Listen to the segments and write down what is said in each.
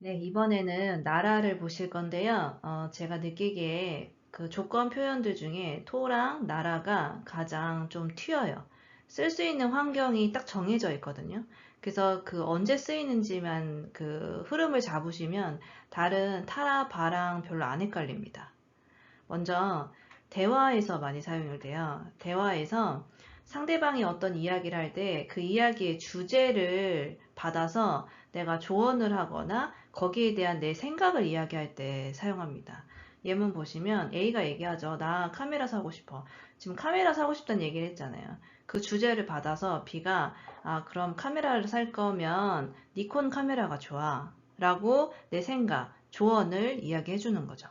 네, 이번에는 나라를 보실 건데요. 제가 느끼기에 그 조건 표현들 중에 토랑 나라가 가장 좀 튀어요. 쓸 수 있는 환경이 딱 정해져 있거든요. 그래서 그 언제 쓰이는지만 그 흐름을 잡으시면 다른 타라, 바랑 별로 안 헷갈립니다. 먼저 대화에서 많이 사용이 돼요. 대화에서 상대방이 어떤 이야기를 할 때 그 이야기의 주제를 받아서 내가 조언을 하거나 거기에 대한 내 생각을 이야기할 때 사용합니다. 예문 보시면 A가 얘기하죠. 나 카메라 사고 싶어. 지금 카메라 사고 싶다는 얘기를 했잖아요. 그 주제를 받아서 B가 그럼 카메라를 살 거면 니콘 카메라가 좋아. 라고 내 생각, 조언을 이야기해 주는 거죠.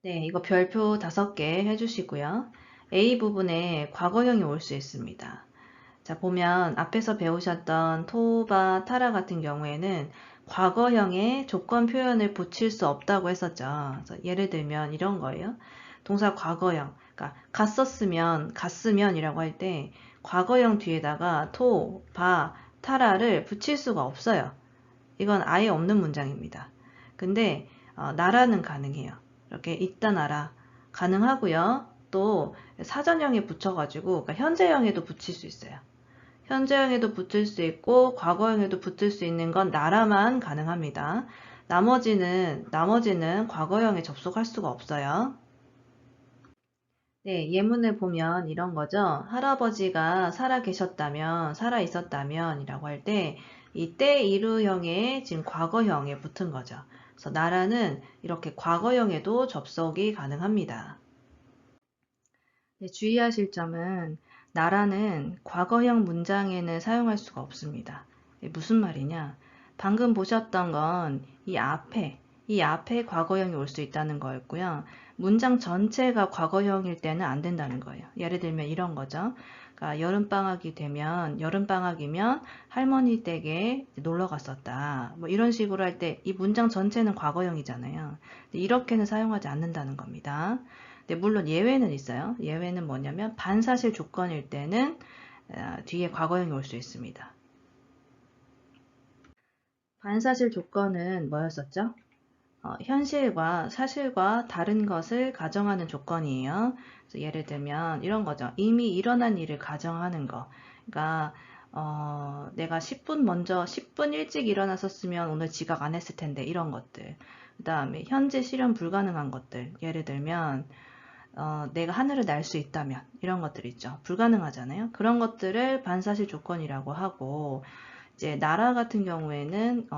네, 이거 별표 5개 해주시고요. A 부분에 과거형이 올 수 있습니다. 자, 보면 앞에서 배우셨던 토바, 타라 같은 경우에는 과거형에 조건 표현을 붙일 수 없다고 했었죠. 그래서 예를 들면 이런 거예요. 동사 과거형, 그러니까 갔으면이라고 할 때 과거형 뒤에다가 토, 바, 타라를 붙일 수가 없어요. 이건 아예 없는 문장입니다. 근데 나라는 가능해요. 이렇게 있다 나라 가능하고요. 또 사전형에 붙여가지고 그러니까 현재형에도 붙일 수 있어요. 현재형에도 붙을 수 있고 과거형에도 붙을 수 있는 건 나라만 가능합니다. 나머지는 과거형에 접속할 수가 없어요. 네, 예문을 보면 이런 거죠. 할아버지가 살아 계셨다면, 살아 있었다면 이라고 할 때, 이때 이루형에 지금 과거형에 붙은 거죠. 그래서 나라는 이렇게 과거형에도 접속이 가능합니다. 네, 주의하실 점은 나라는 과거형 문장에는 사용할 수가 없습니다. 무슨 말이냐? 방금 보셨던 건 이 앞에 과거형이 올 수 있다는 거였고요. 문장 전체가 과거형일 때는 안 된다는 거예요. 예를 들면 이런 거죠. 그러니까 여름방학이 되면, 여름방학이면 할머니 댁에 놀러 갔었다. 뭐 이런 식으로 할 때 이 문장 전체는 과거형이잖아요. 이렇게는 사용하지 않는다는 겁니다. 네, 물론 예외는 있어요. 예외는 뭐냐면 반사실 조건일 때는 뒤에 과거형이 올 수 있습니다. 반사실 조건은 뭐였었죠? 현실과 사실과 다른 것을 가정하는 조건이에요. 그래서 예를 들면 이런 거죠. 이미 일어난 일을 가정하는 거. 그러니까 내가 10분 일찍 일어났었으면 오늘 지각 안 했을 텐데 이런 것들. 그 다음에 현재 실현 불가능한 것들. 예를 들면 내가 하늘을 날 수 있다면 이런 것들 있죠. 불가능하잖아요. 그런 것들을 반사실 조건이라고 하고 이제 나라 같은 경우에는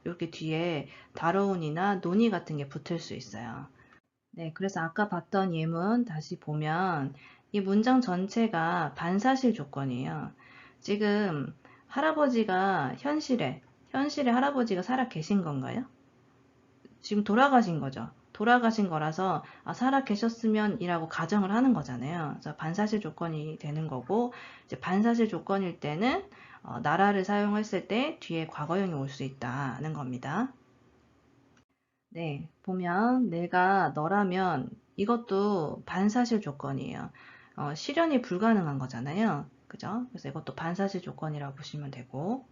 이렇게 뒤에 다로운이나 논의 같은 게 붙을 수 있어요. 네, 그래서 아까 봤던 예문 다시 보면 이 문장 전체가 반사실 조건이에요. 지금 할아버지가 현실에 할아버지가 살아 계신 건가요? 지금 돌아가신 거죠. 돌아가신 거라서 살아 계셨으면이라고 가정을 하는 거잖아요. 그래서 반사실 조건이 되는 거고 이제 반사실 조건일 때는 나라를 사용했을 때 뒤에 과거형이 올 수 있다는 겁니다. 네, 보면 내가 너라면 이것도 반사실 조건이에요. 실현이 불가능한 거잖아요. 그죠? 그래서 이것도 반사실 조건이라고 보시면 되고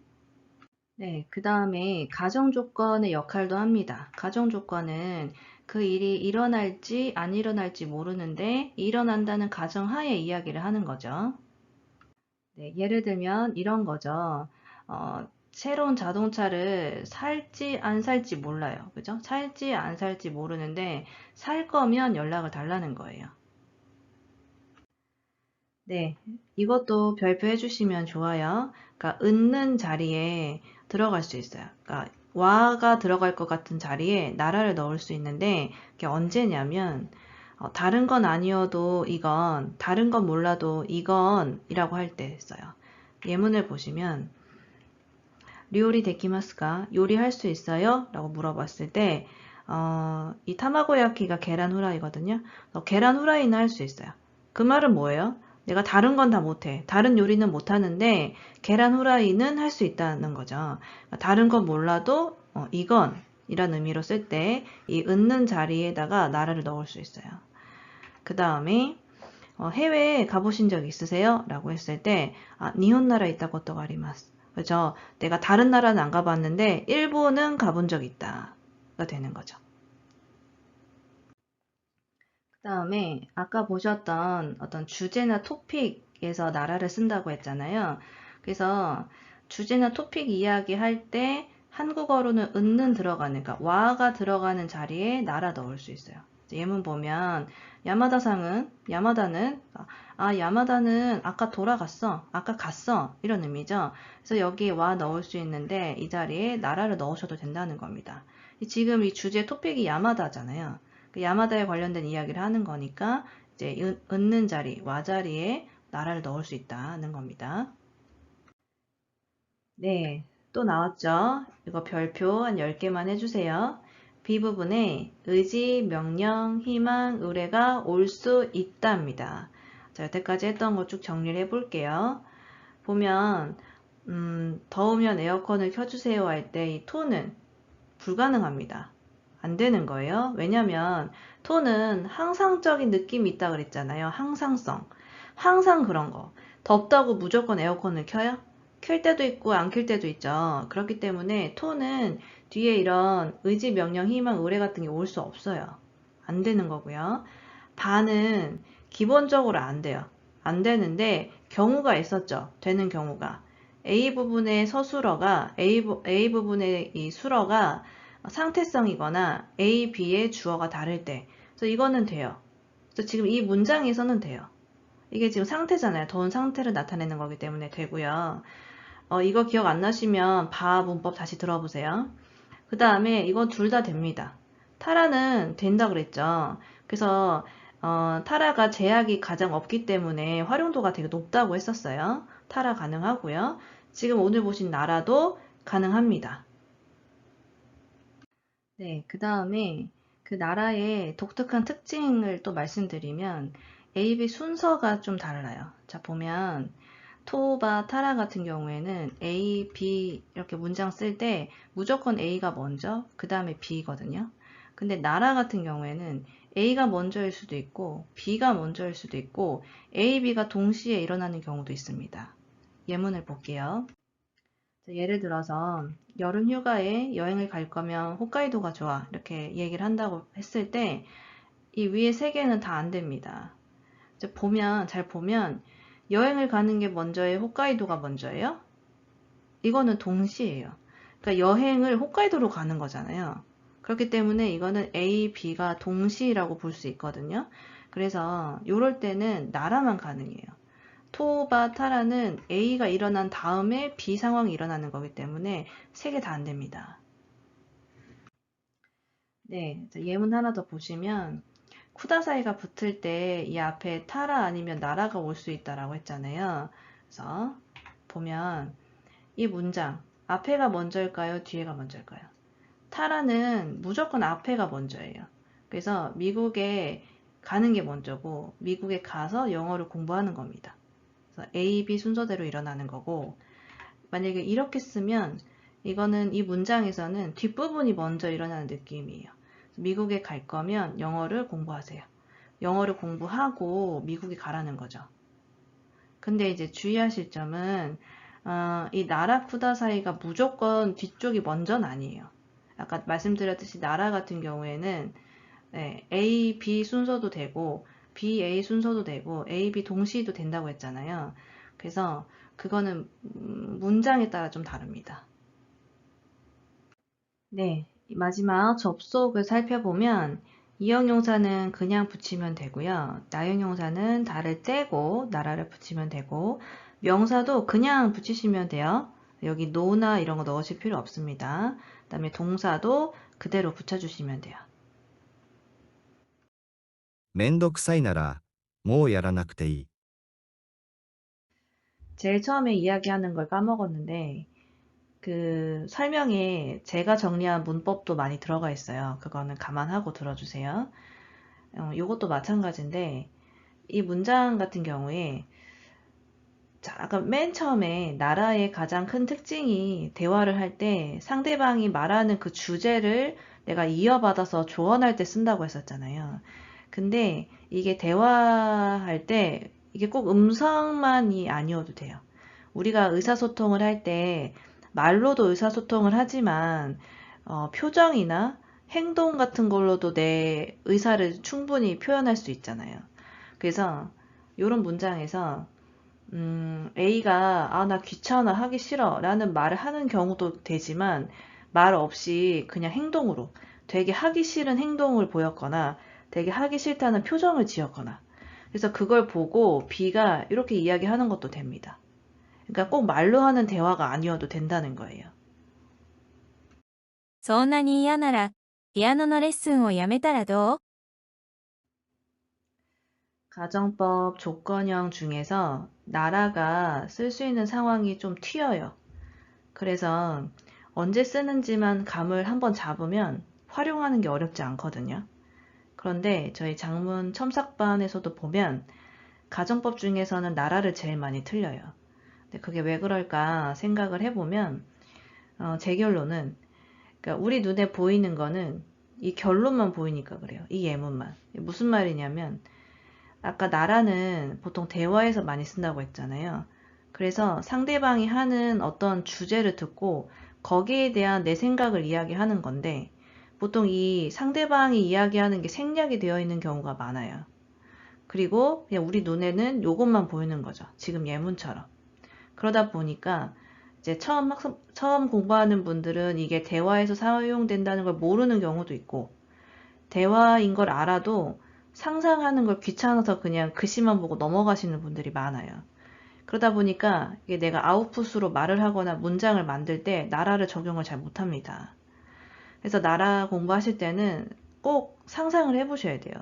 네, 그 다음에 가정 조건의 역할도 합니다. 가정 조건은 그 일이 일어날지 안 일어날지 모르는데 일어난다는 가정하에 이야기를 하는 거죠. 네, 예를 들면 이런 거죠. 새로운 자동차를 살지 안 살지 몰라요. 그죠? 살지 안 살지 모르는데 살 거면 연락을 달라는 거예요. 네, 이것도 별표 해주시면 좋아요. 그러니까 있는 자리에 들어갈 수 있어요. 그러니까 와가 들어갈 것 같은 자리에 나라를 넣을 수 있는데 그게 언제냐면 다른 건 아니어도 이건 다른 건 몰라도 이건이라고 할 때 써요. 예문을 보시면 류리 데키마스까? 요리할 수 있어요? 라고 물어봤을 때 이 타마고야키가 계란 후라이거든요. 계란 후라이는 할 수 있어요. 그 말은 뭐예요? 내가 다른 건 다 못해. 다른 요리는 못하는데 계란 후라이는 할 수 있다는 거죠. 다른 건 몰라도 이건 이란 의미로 쓸 때 이 있는 자리에다가 나라를 넣을 수 있어요. 그 다음에 해외에 가보신 적 있으세요? 라고 했을 때 니혼나라 있다 것도 아리마스. 그죠? 내가 다른 나라는 안 가봤는데 일본은 가본 적 있다가 되는 거죠. 그 다음에 아까 보셨던 어떤 주제나 토픽에서 나라를 쓴다고 했잖아요. 그래서 주제나 토픽 이야기할 때 한국어로는 은는 들어가는, 그러니까 와가 들어가는 자리에 나라 넣을 수 있어요. 예문 보면 야마다는 야마다는 아까 돌아갔어, 아까 갔어 이런 의미죠. 그래서 여기에 와 넣을 수 있는데 이 자리에 나라를 넣으셔도 된다는 겁니다. 지금 이 주제 토픽이 야마다잖아요. 그 야마다에 관련된 이야기를 하는 거니까 이제 은는 자리, 와 자리에 나라를 넣을 수 있다는 겁니다. 네, 또 나왔죠? 이거 별표 한 10개만 해주세요. B 부분에 의지, 명령, 희망, 의뢰가 올 수 있답니다. 자, 여태까지 했던 거 쭉 정리를 해볼게요. 보면 더우면 에어컨을 켜주세요 할 때 이 톤은 불가능합니다. 안 되는 거예요. 왜냐면 톤은 항상적인 느낌이 있다 그랬잖아요. 항상성. 항상 그런 거. 덥다고 무조건 에어컨을 켜요? 켤 때도 있고 안 켤 때도 있죠. 그렇기 때문에 톤은 뒤에 이런 의지, 명령, 희망, 의뢰 같은 게 올 수 없어요. 안 되는 거고요. 반은 기본적으로 안 돼요. 안 되는데 경우가 있었죠. 되는 경우가. A 부분의 서술어가 A 부분의 이 술어가 상태성이거나 A, B의 주어가 다를 때. 그래서 이거는 돼요. 그래서 지금 이 문장에서는 돼요. 이게 지금 상태잖아요. 더운 상태를 나타내는 거기 때문에 되고요. 이거 기억 안 나시면 바 문법 다시 들어보세요. 그 다음에 이건 둘 다 됩니다. 타라는 된다 그랬죠. 그래서 타라가 제약이 가장 없기 때문에 활용도가 되게 높다고 했었어요. 타라 가능하고요. 지금 오늘 보신 나라도 가능합니다. 네, 그 다음에 그 나라의 독특한 특징을 또 말씀드리면 A, B 순서가 좀 달라요. 자, 보면 토바, 타라 같은 경우에는 A, B 이렇게 문장 쓸 때 무조건 A가 먼저, 그 다음에 B거든요. 근데 나라 같은 경우에는 A가 먼저일 수도 있고 B가 먼저일 수도 있고 A, B가 동시에 일어나는 경우도 있습니다. 예문을 볼게요. 예를 들어서 여름 휴가에 여행을 갈 거면 홋카이도가 좋아 이렇게 얘기를 한다고 했을 때 이 위에 세 개는 다 안 됩니다. 이제 잘 보면 여행을 가는 게 먼저예요? 홋카이도가 먼저예요? 이거는 동시예요. 그러니까 여행을 홋카이도로 가는 거잖아요. 그렇기 때문에 이거는 A, B가 동시라고 볼 수 있거든요. 그래서 이럴 때는 나라만 가능해요. 토바 타라는 A가 일어난 다음에 B 상황이 일어나는 거기 때문에 세 개 다 안 됩니다. 네, 예문 하나 더 보시면 쿠다사이가 붙을 때 이 앞에 타라 아니면 나라가 올 수 있다라고 했잖아요. 그래서 보면 이 문장 앞에가 먼저일까요? 뒤에가 먼저일까요? 타라는 무조건 앞에가 먼저예요. 그래서 미국에 가는 게 먼저고 미국에 가서 영어를 공부하는 겁니다. 그래서 A, B 순서대로 일어나는 거고 만약에 이렇게 쓰면 이거는 이 문장에서는 뒷부분이 먼저 일어나는 느낌이에요. 미국에 갈 거면 영어를 공부하세요. 영어를 공부하고 미국에 가라는 거죠. 근데 이제 주의하실 점은 이 나라 쿠다사이가 무조건 뒤쪽이 먼저는 아니에요. 아까 말씀드렸듯이 나라 같은 경우에는 A, B 순서도 되고 B, A 순서도 되고 A, B 동시도 된다고 했잖아요. 그래서 그거는 문장에 따라 좀 다릅니다. 네, 마지막 접속을 살펴보면 이형용사는 그냥 붙이면 되고요. 나형용사는 다를 떼고 나라를 붙이면 되고 명사도 그냥 붙이시면 돼요. 여기 no나 이런 거 넣으실 필요 없습니다. 그 다음에 동사도 그대로 붙여주시면 돼요. めんどくさいならもうやらなくていい。 제일 처음에 이야기하는 걸 까먹었는데 그 설명에 제가 정리한 문법도 많이 들어가 있어요. 그거는 감안하고 들어주세요. 이것도 마찬가지인데 이 문장 같은 경우에 자, 아까 맨 처음에 나라의 가장 큰 특징이 대화를 할 때 상대방이 말하는 그 주제를 내가 이어받아서 조언할 때 쓴다고 했었잖아요. 근데 이게 대화할 때 이게 꼭 음성만이 아니어도 돼요. 우리가 의사소통을 할 때 말로도 의사소통을 하지만 표정이나 행동 같은 걸로도 내 의사를 충분히 표현할 수 있잖아요. 그래서 이런 문장에서 A가 나 귀찮아 하기 싫어 라는 말을 하는 경우도 되지만 말 없이 그냥 행동으로 되게 하기 싫은 행동을 보였거나 되게 하기 싫다는 표정을 지었거나 그래서 그걸 보고 B가 이렇게 이야기하는 것도 됩니다. 그러니까 꼭 말로 하는 대화가 아니어도 된다는 거예요. そんなに嫌なら、ピアノのレッスンをやめたらどう？ 가정법 조건형 중에서 나라가 쓸 수 있는 상황이 좀 튀어요. 그래서 언제 쓰는지만 감을 한번 잡으면 활용하는 게 어렵지 않거든요. 그런데 저희 장문 첨삭반에서도 보면 가정법 중에서는 나라를 제일 많이 틀려요. 근데 그게 왜 그럴까 생각을 해보면 제 결론은 그러니까 우리 눈에 보이는 거는 이 결론만 보이니까 그래요. 이 예문만. 무슨 말이냐면 아까 나라는 보통 대화에서 많이 쓴다고 했잖아요. 그래서 상대방이 하는 어떤 주제를 듣고 거기에 대한 내 생각을 이야기하는 건데 보통 이 상대방이 이야기하는 게 생략이 되어 있는 경우가 많아요. 그리고 그냥 우리 눈에는 이것만 보이는 거죠. 지금 예문처럼. 그러다 보니까 이제 처음 공부하는 분들은 이게 대화에서 사용된다는 걸 모르는 경우도 있고 대화인 걸 알아도 상상하는 걸 귀찮아서 그냥 글씨만 보고 넘어가시는 분들이 많아요. 그러다 보니까 이게 내가 아웃풋으로 말을 하거나 문장을 만들 때 나라를 적용을 잘 못합니다. 그래서 나라 공부하실 때는 꼭 상상을 해보셔야 돼요.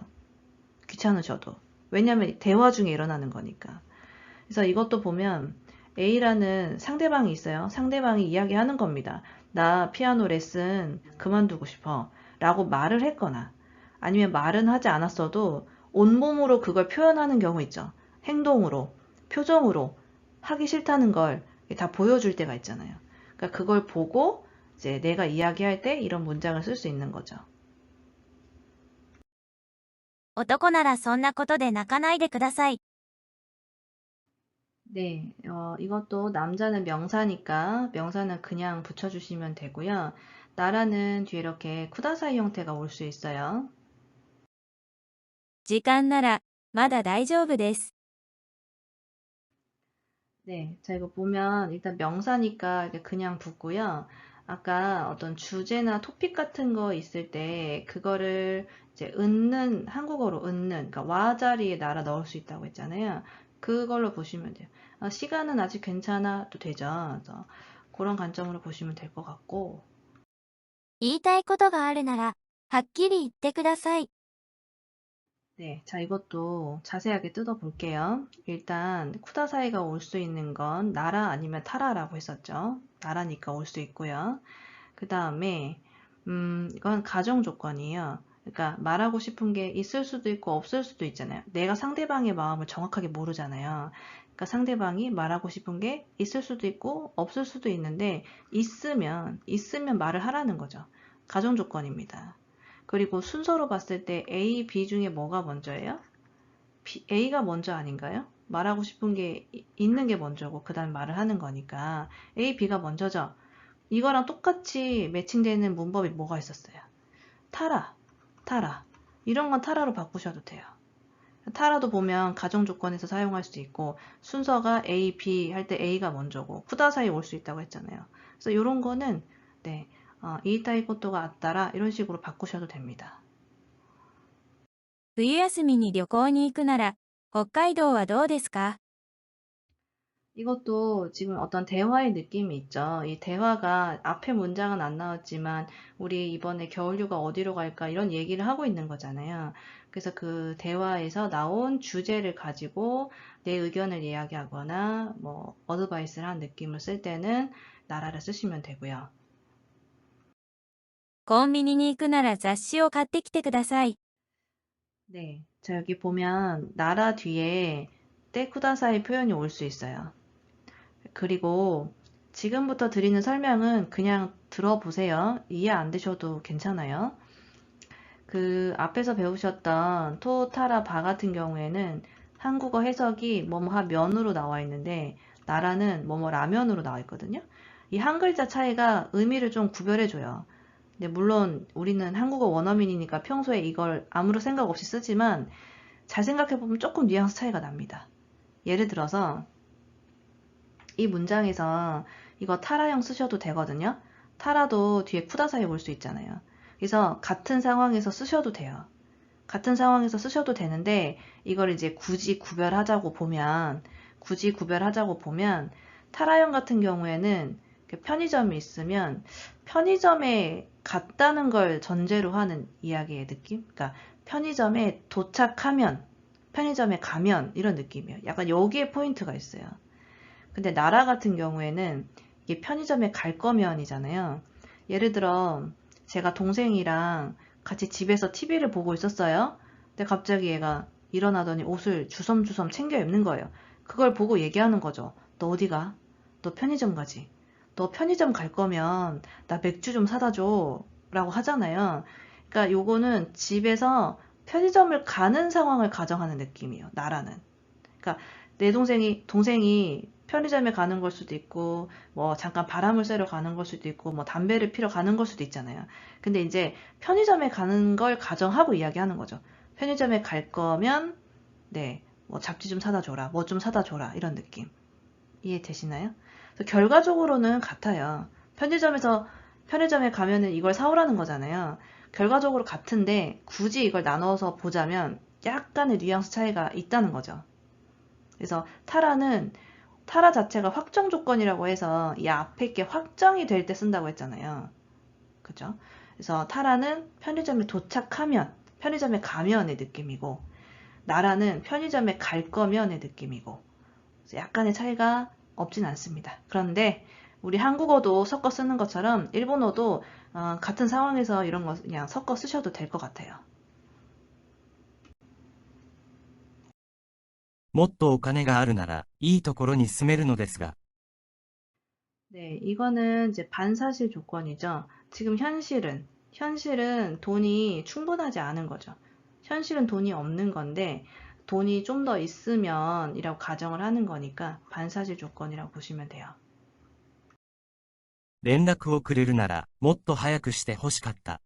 귀찮으셔도. 왜냐면 대화 중에 일어나는 거니까. 그래서 이것도 보면 A라는 상대방이 있어요. 상대방이 이야기하는 겁니다. 나 피아노 레슨 그만두고 싶어. 라고 말을 했거나 아니면 말은 하지 않았어도 온몸으로 그걸 표현하는 경우 있죠. 행동으로, 표정으로 하기 싫다는 걸 다 보여줄 때가 있잖아요. 그러니까 그걸 보고 이제 내가 이야기할 때 이런 문장을 쓸 수 있는 거죠. 男ならそんなことで泣かないでください。 네, 이것도 남자는 명사니까 명사는 그냥 붙여주시면 되고요. 나라는 뒤에 이렇게 쿠다사이 형태가 올 수 있어요. 時間なら、まだ大丈夫です。 네, 자 이거 보면 일단 명사니까 이렇게 그냥 붙고요. 아까 어떤 주제나 토픽 같은 거 있을 때 그거를 이제 한국어로 그러니까 와 자리에 나라 넣을 수 있다고 했잖아요. 그걸로 보시면 돼요. 시간은 아직 괜찮아도 되죠. 그래서 그런 관점으로 보시면 될 것 같고. 言いたいことがあるなら、はっきり言ってください。 네, 자 이것도 자세하게 뜯어볼게요. 일단 쿠다사이가 올 수 있는 건 나라 아니면 타라라고 했었죠. 나라니까 올 수 있고요. 그 다음에 이건 가정 조건이에요. 그러니까 말하고 싶은 게 있을 수도 있고 없을 수도 있잖아요. 내가 상대방의 마음을 정확하게 모르잖아요. 그러니까 상대방이 말하고 싶은 게 있을 수도 있고 없을 수도 있는데 있으면 말을 하라는 거죠. 가정 조건입니다. 그리고 순서로 봤을 때 A, B 중에 뭐가 먼저예요? A가 먼저 아닌가요? 말하고 싶은 게 있는 게 먼저고 그 다음에 말을 하는 거니까 A, B가 먼저죠. 이거랑 똑같이 매칭되는 문법이 뭐가 있었어요? 타라, 타라. 이런 건 타라로 바꾸셔도 돼요. 타라도 보면 가정 조건에서 사용할 수 있고 순서가 A, B 할 때 A가 먼저고 쿠다사이 올 수 있다고 했잖아요. 그래서 이런 거는 네, 이타이 코토가 아따라 이런 식으로 바꾸셔도 됩니다. 冬休みに旅行に行くなら、北海道はどうですか？ 이것도 지금 어떤 대화의 느낌이 있죠. 이 대화가 앞에 문장은 안 나왔지만 우리 이번에 겨울휴가 어디로 갈까 이런 얘기를 하고 있는 거잖아요. 그래서 그 대화에서 나온 주제를 가지고 내 의견을 이야기하거나 뭐 어드바이스를 한 느낌을 쓸 때는 나라를 쓰시면 되고요. コンビニに行くなら雑誌を買ってきてください。 네, 자 여기 보면 나라 뒤에 때쿠다사이 표현이 올 수 있어요. 그리고 지금부터 드리는 설명은 그냥 들어보세요. 이해 안 되셔도 괜찮아요. 그 앞에서 배우셨던 토, 타라, 바 같은 경우에는 한국어 해석이 뭐뭐하 면으로 나와 있는데 나라는 뭐뭐 라면으로 나와 있거든요. 이 한 글자 차이가 의미를 좀 구별해줘요. 근데 물론 우리는 한국어 원어민이니까 평소에 이걸 아무런 생각 없이 쓰지만 잘 생각해보면 조금 뉘앙스 차이가 납니다. 예를 들어서 이 문장에서 이거 타라형 쓰셔도 되거든요. 타라도 뒤에 쿠다사이 올 수 있잖아요. 그래서 같은 상황에서 쓰셔도 돼요. 같은 상황에서 쓰셔도 되는데 이걸 이제 굳이 구별하자고 보면 타라형 같은 경우에는 편의점이 있으면 편의점에 갔다는 걸 전제로 하는 이야기의 느낌? 그러니까 편의점에 도착하면, 편의점에 가면 이런 느낌이에요. 약간 여기에 포인트가 있어요. 근데 나라 같은 경우에는 이게 편의점에 갈 거면이잖아요. 예를 들어 제가 동생이랑 같이 집에서 TV를 보고 있었어요. 근데 갑자기 얘가 일어나더니 옷을 주섬주섬 챙겨 입는 거예요. 그걸 보고 얘기하는 거죠. 너 어디 가? 너 편의점 가지? 너 편의점 갈 거면 나 맥주 좀 사다 줘. 라고 하잖아요. 그러니까 요거는 집에서 편의점을 가는 상황을 가정하는 느낌이에요. 나라는. 그러니까 내 동생이 편의점에 가는 걸 수도 있고, 뭐 잠깐 바람을 쐬러 가는 걸 수도 있고, 뭐 담배를 피러 가는 걸 수도 있잖아요. 근데 이제 편의점에 가는 걸 가정하고 이야기하는 거죠. 편의점에 갈 거면, 네, 뭐 잡지 좀 사다 줘라, 뭐 좀 사다 줘라, 이런 느낌. 이해되시나요? 그래서 결과적으로는 같아요. 편의점에 가면은 이걸 사오라는 거잖아요. 결과적으로 같은데 굳이 이걸 나눠서 보자면 약간의 뉘앙스 차이가 있다는 거죠. 그래서 타라 자체가 확정 조건이라고 해서 이 앞에 게 확정이 될 때 쓴다고 했잖아요. 그죠? 그래서 타라는 편의점에 도착하면, 편의점에 가면의 느낌이고, 나라는 편의점에 갈 거면의 느낌이고, 약간의 차이가 없진 않습니다. 그런데 우리 한국어도 섞어 쓰는 것처럼 일본어도 같은 상황에서 이런 거 그냥 섞어 쓰셔도 될 것 같아요. もっとお金があるなら、いいところに住めるのですが、 네, 이거는 이제 반사실 조건이죠. 지금 현실은 돈이 충분하지 않은 거죠. 현실은 돈이 없는 건데, 돈이 좀 더 있으면 이라고 가정을 하는 거니까 반사실 조건이라고 보시면 돼요. 連絡をくれるなら、もっと早くして欲しかった。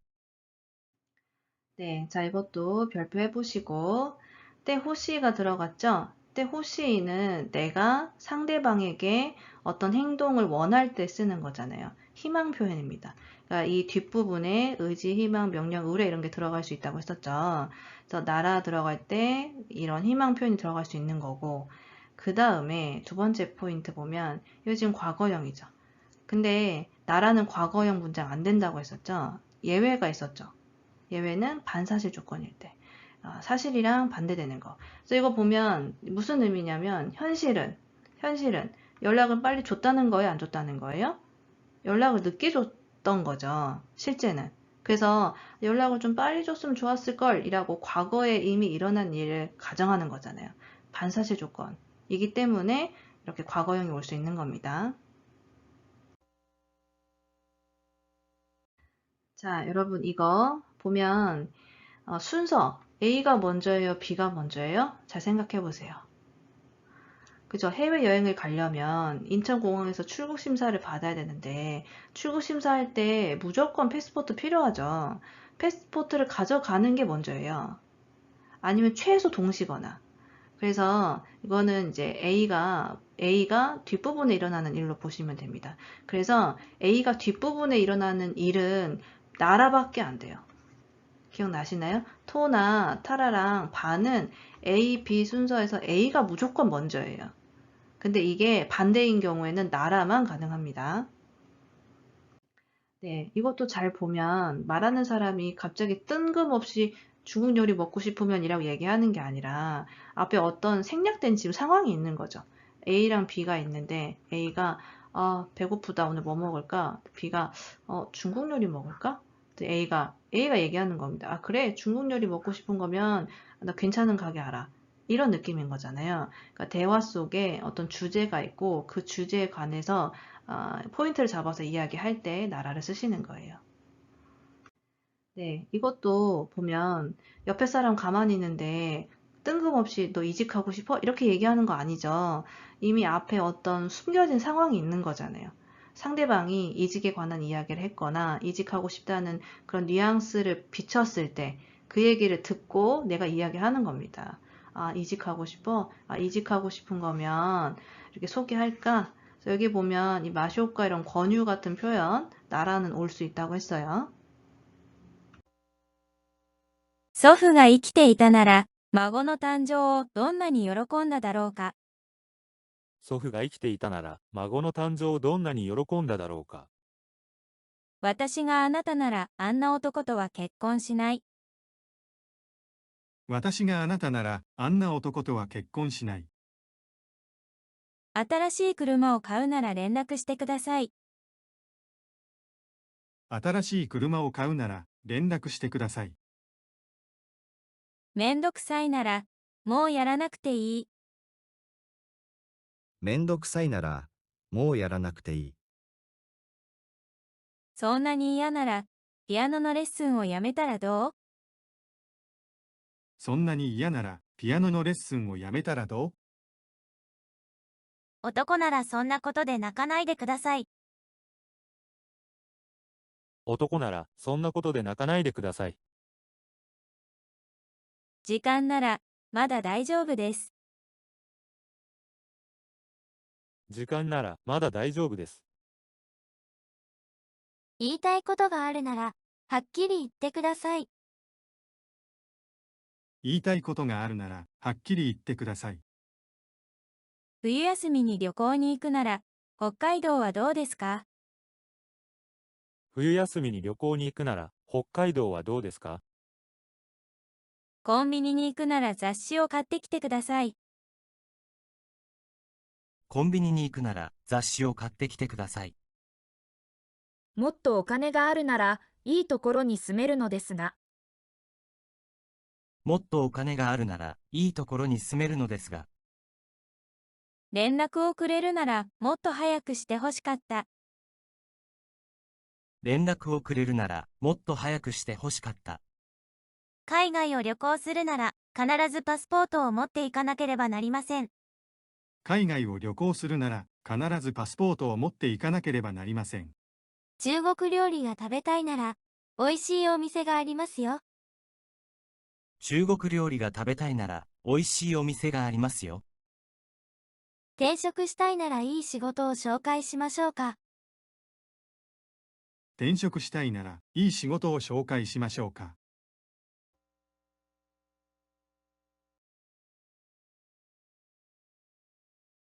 네, 자, 이것도 별표 해보시고, 때 호시가 들어갔죠? 때 호시는 내가 상대방에게 어떤 행동을 원할 때 쓰는 거잖아요. 희망 표현입니다. 그러니까 이 뒷부분에 의지, 희망, 명령, 의뢰 이런 게 들어갈 수 있다고 했었죠. 그래서 나라 들어갈 때 이런 희망 표현이 들어갈 수 있는 거고, 그 다음에 두 번째 포인트 보면, 이거 지금 과거형이죠. 근데 나라는 과거형 문장 안 된다고 했었죠. 예외가 있었죠. 예외는 반사실 조건일 때. 사실이랑 반대되는 거. 그래서 이거 보면 무슨 의미냐면 현실은 연락을 빨리 줬다는 거예요, 안 줬다는 거예요? 연락을 늦게 줬던 거죠. 실제는. 그래서 연락을 좀 빨리 줬으면 좋았을 걸 이라고 과거에 이미 일어난 일을 가정하는 거잖아요. 반사실 조건이기 때문에 이렇게 과거형이 올 수 있는 겁니다. 자, 여러분 이거 보면 순서 A가 먼저예요? B가 먼저예요? 잘 생각해 보세요. 그죠? 해외여행을 가려면 인천공항에서 출국심사를 받아야 되는데 출국심사할 때 무조건 패스포트 필요하죠. 패스포트를 가져가는 게 먼저예요. 아니면 최소 동시거나. 그래서 이거는 이제 A가 뒷부분에 일어나는 일로 보시면 됩니다. 그래서 A가 뒷부분에 일어나는 일은 나라밖에 안 돼요. 기억나시나요? 토나 타라랑 바는 A, B 순서에서 A가 무조건 먼저예요. 근데 이게 반대인 경우에는 나라만 가능합니다. 네, 이것도 잘 보면 말하는 사람이 갑자기 뜬금없이 중국 요리 먹고 싶으면 이라고 얘기하는 게 아니라 앞에 어떤 생략된 지금 상황이 있는 거죠. A랑 B가 있는데 A가 배고프다 오늘 뭐 먹을까? B가 중국 요리 먹을까? A가 얘기하는 겁니다. 아, 그래? 중국 요리 먹고 싶은 거면 나 괜찮은 가게 알아. 이런 느낌인 거잖아요. 그러니까 대화 속에 어떤 주제가 있고 그 주제에 관해서 포인트를 잡아서 이야기할 때 나라를 쓰시는 거예요. 네, 이것도 보면 옆에 사람 가만히 있는데 뜬금없이 너 이직하고 싶어? 이렇게 얘기하는 거 아니죠. 이미 앞에 어떤 숨겨진 상황이 있는 거잖아요. 상대방이 이직에 관한 이야기를 했거나 이직하고 싶다는 그런 뉘앙스를 비췄을 때 그 얘기를 듣고 내가 이야기하는 겁니다. 아, 이직하고 싶어? 아, 이직하고 싶은 거면 이렇게 소개할까? 그래서 여기 보면 이 마쇼카 이런 권유 같은 표현, 나라는 올 수 있다고 했어요. 祖父が生きていたなら、孫の誕生をどんなに喜んだだろうか。祖父が生きていたなら、孫の誕生をどんなに喜んだだろうか。私があなたなら、あんな男とは結婚しない。私があなたなら、あんな男とは結婚しない。新しい車を買うなら連絡してください。新しい車を買うなら、連絡してください。めんどくさいなら、もうやらなくていい。めんどくさいなら、もうやらなくていい。そんなに嫌なら、ピアノのレッスンをやめたらどう？そんなに嫌なら、ピアノのレッスンをやめたらどう？男ならそんなことで泣かないでください。男なら、そんなことで泣かないでください。時間なら、まだ大丈夫です。時間なら、まだ大丈夫です。言いたいことがあるなら、はっきり言ってください。言いたいことがあるなら、はっきり言ってください。冬休みに旅行に行くなら、北海道はどうですか？冬休みに旅行に行くなら、北海道はどうですか？コンビニに行くなら雑誌を買ってきてください。コンビニに行くなら雑誌を買ってきてください。もっとお金があるなら、いいところに住めるのですが。もっとお金があるなら、いいところに住めるのですが。連絡をくれるなら、もっと早くしてほしかった。連絡をくれるなら、もっと早くしてほしかった。海外を旅行するなら、必ずパスポートを持っていかなければなりません。海外を旅行するなら、必ずパスポートを持っていかなければなりません。中国料理が食べたいなら、美味しいお店がありますよ。中国料理が食べたいなら、美味しいお店がありますよ。転職したいならいい仕事を紹介しましょうか。転職したいなら、いい仕事を紹介しましょうか。